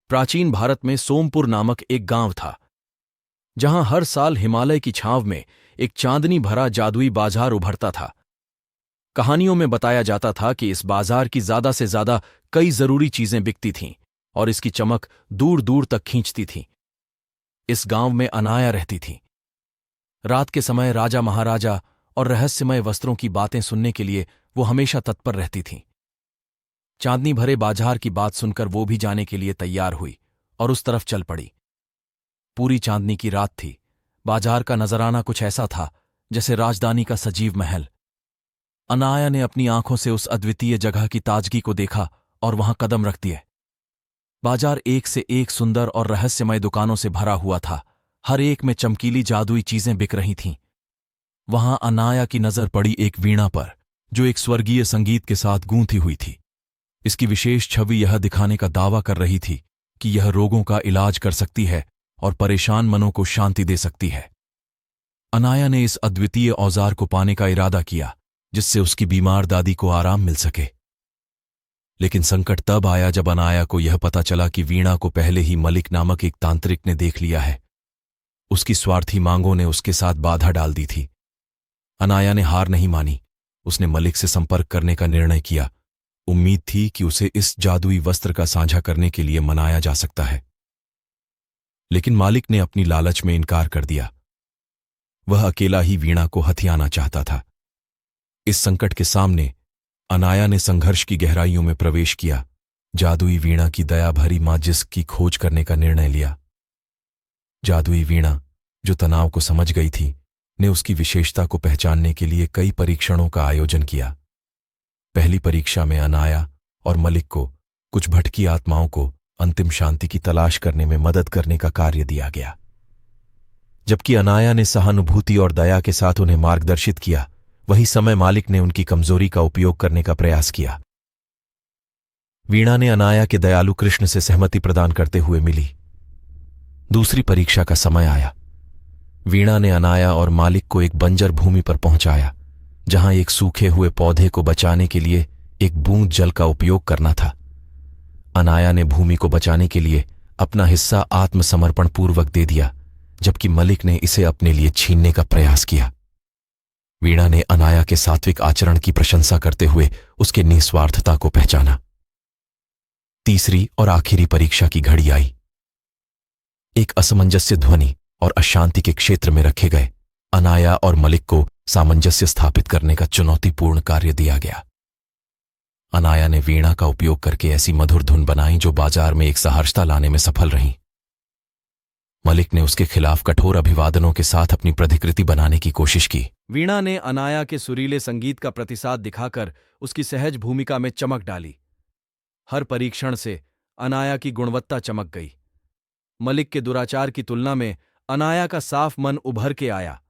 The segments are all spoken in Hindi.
प्राचीन भारत में सोमपुर नामक एक गांव था, जहां हर साल हिमालय की छांव में एक चांदनी भरा जादुई बाजार उभरता था। कहानियों में बताया जाता था कि इस बाजार की ज्यादा से ज्यादा कई जरूरी चीजें बिकती थीं और इसकी चमक दूर दूर तक खींचती थी। इस गांव में अनाया रहती थी। रात के समय राजा महाराजा और रहस्यमय वस्त्रों की बातें सुनने के लिए वो हमेशा तत्पर रहती थीं। चांदनी भरे बाजार की बात सुनकर वो भी जाने के लिए तैयार हुई और उस तरफ चल पड़ी। पूरी चांदनी की रात थी। बाजार का नजराना कुछ ऐसा था जैसे राजधानी का सजीव महल। अनाया ने अपनी आंखों से उस अद्वितीय जगह की ताजगी को देखा और वहां कदम रख दिए। बाजार एक से एक सुंदर और रहस्यमय दुकानों से भरा हुआ था। हर एक में चमकीली जादुई चीजें बिक रही थीं। वहां अनाया की नजर पड़ी एक वीणा पर, जो एक स्वर्गीय संगीत के साथ गूंथी हुई थी। इसकी विशेष छवि यह दिखाने का दावा कर रही थी कि यह रोगों का इलाज कर सकती है और परेशान मनों को शांति दे सकती है। अनाया ने इस अद्वितीय औजार को पाने का इरादा किया, जिससे उसकी बीमार दादी को आराम मिल सके। लेकिन संकट तब आया जब अनाया को यह पता चला कि वीणा को पहले ही मलिक नामक एक तांत्रिक ने देख लिया है। उसकी स्वार्थी मांगों ने उसके साथ बाधा डाल दी थी। अनाया ने हार नहीं मानी। उसने मलिक से संपर्क करने का निर्णय किया। उम्मीद थी कि उसे इस जादुई वस्त्र का साझा करने के लिए मनाया जा सकता है। लेकिन मालिक ने अपनी लालच में इनकार कर दिया। वह अकेला ही वीणा को हथियाना चाहता था। इस संकट के सामने अनाया ने संघर्ष की गहराइयों में प्रवेश किया। जादुई वीणा की दया भरी माजिस की खोज करने का निर्णय लिया। जादुई वीणा, जो तनाव को समझ गई थी, ने उसकी विशेषता को पहचानने के लिए कई परीक्षणों का आयोजन किया। पहली परीक्षा में अनाया और मलिक को कुछ भटकी आत्माओं को अंतिम शांति की तलाश करने में मदद करने का कार्य दिया गया। जबकि अनाया ने सहानुभूति और दया के साथ उन्हें मार्गदर्शित किया, वही समय मालिक ने उनकी कमजोरी का उपयोग करने का प्रयास किया। वीणा ने अनाया के दयालु कृष्ण से सहमति प्रदान करते हुए मिली। दूसरी परीक्षा का समय आया। वीणा ने अनाया और मालिक को एक बंजर भूमि पर पहुंचाया, जहां एक सूखे हुए पौधे को बचाने के लिए एक बूंद जल का उपयोग करना था। अनाया ने भूमि को बचाने के लिए अपना हिस्सा आत्मसमर्पण पूर्वक दे दिया, जबकि मलिक ने इसे अपने लिए छीनने का प्रयास किया। वीणा ने अनाया के सात्विक आचरण की प्रशंसा करते हुए उसके निस्वार्थता को पहचाना। तीसरी और आखिरी परीक्षा की घड़ी आई। एक असमंजस्य ध्वनि और अशांति के क्षेत्र में रखे गए अनाया और मलिक को सामंजस्य स्थापित करने का चुनौतीपूर्ण कार्य दिया गया। अनाया ने वीणा का उपयोग करके ऐसी मधुर धुन बनाई जो बाजार में एक सहर्षता लाने में सफल रही। मलिक ने उसके खिलाफ कठोर अभिवादनों के साथ अपनी प्रतिकृति बनाने की कोशिश की। वीणा ने अनाया के सुरीले संगीत का प्रतिसाद दिखाकर उसकी सहज भूमिका में चमक डाली। हर परीक्षण से अनाया की गुणवत्ता चमक गई। मलिक के दुराचार की तुलना में अनाया का साफ मन उभर के आया।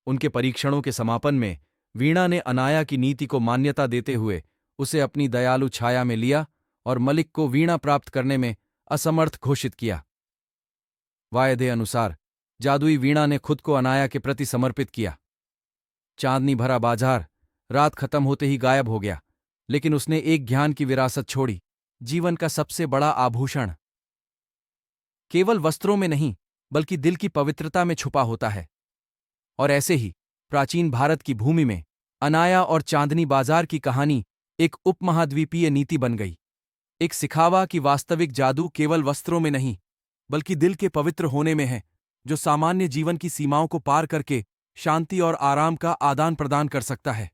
उनके परीक्षणों के समापन में वीणा ने अनाया की नीति को मान्यता देते हुए उसे अपनी दयालु छाया में लिया और मलिक को वीणा प्राप्त करने में असमर्थ घोषित किया। वायदे अनुसार जादुई वीणा ने खुद को अनाया के प्रति समर्पित किया। चांदनी भरा बाजार रात खत्म होते ही गायब हो गया, लेकिन उसने एक ज्ञान की विरासत छोड़ी, जीवन का सबसे बड़ा आभूषण। केवल वस्त्रों में नहीं, बल्कि दिल की पवित्रता में छुपा होता है। और ऐसे ही प्राचीन भारत की भूमि में अनाया और चांदनी बाजार की कहानी एक उपमहाद्वीपीय नीति बन गई। एक सिखावा कि वास्तविक जादू केवल वस्त्रों में नहीं, बल्कि दिल के पवित्र होने में है, जो सामान्य जीवन की सीमाओं को पार करके शांति और आराम का आदान प्रदान कर सकता है।